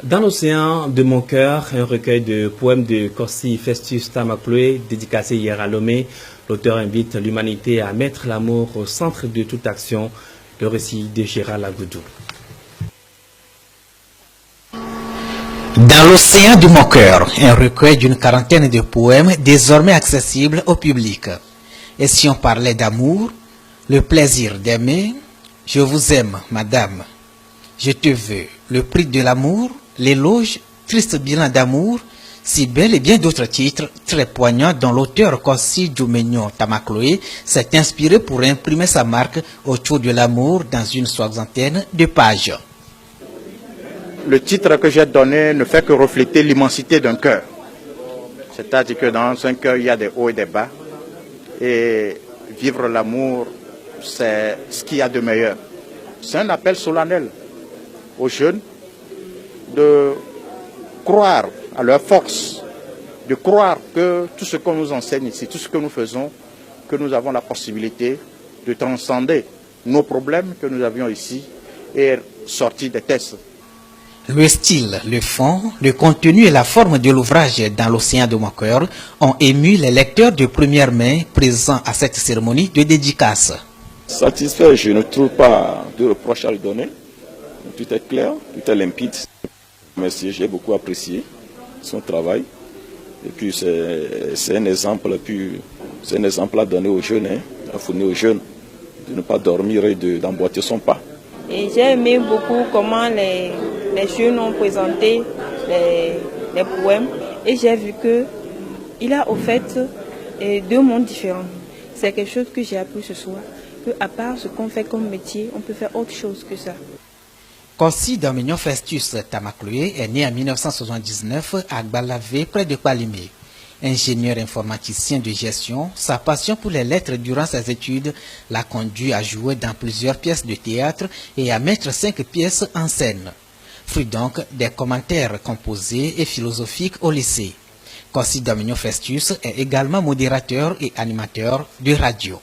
Dans l'océan de mon cœur, un recueil de poèmes de Kossi Festus Tamakloe, dédicacé hier à Lomé. L'auteur invite l'humanité à mettre l'amour au centre de toute action. Le récit de Gérald Agoudou. Dans l'océan de mon cœur, un recueil d'une quarantaine de poèmes désormais accessibles au public. Et si on parlait d'amour, le plaisir d'aimer, je vous aime, madame. Je te veux, le prix de l'amour, l'éloge, triste bilan d'amour, si bel et bien d'autres titres très poignants dont l'auteur Kossi Djoumegnon Tamakloe s'est inspiré pour imprimer sa marque autour de l'amour dans une soixantaine de pages. Le titre que j'ai donné ne fait que refléter l'immensité d'un cœur. C'est-à-dire que dans un cœur, il y a des hauts et des bas. Et vivre l'amour, c'est ce qu'il y a de meilleur. C'est un appel solennel aux jeunes de croire à leur force, de croire que tout ce qu'on nous enseigne ici, tout ce que nous faisons, que nous avons la possibilité de transcender nos problèmes que nous avions ici et sortir des tests. Le style, le fond, le contenu et la forme de l'ouvrage dans l'océan de mon cœur ont ému les lecteurs de première main présents à cette cérémonie de dédicace. Satisfait, je ne trouve pas de reproches à lui donner. Tout est clair, tout est limpide. Merci, j'ai beaucoup apprécié son travail. Et puis c'est un exemple à donner aux jeunes, à fournir aux jeunes, de ne pas dormir et d'emboîter son pas. Et j'ai aimé beaucoup comment les jeunes ont présenté les poèmes. Et j'ai vu qu'il a au fait deux mondes différents. C'est quelque chose que j'ai appris ce soir. Qu'à part ce qu'on fait comme métier, on peut faire autre chose que ça. Kossi Djoumegnon Festus Tamakloe est né en 1979 à Gbalavé, près de Palimé. Ingénieur informaticien de gestion, sa passion pour les lettres durant ses études l'a conduit à jouer dans plusieurs pièces de théâtre et à mettre 5 pièces en scène. Fruit donc des commentaires composés et philosophiques au lycée. Kossi Djoumegnon Festus est également modérateur et animateur de radio.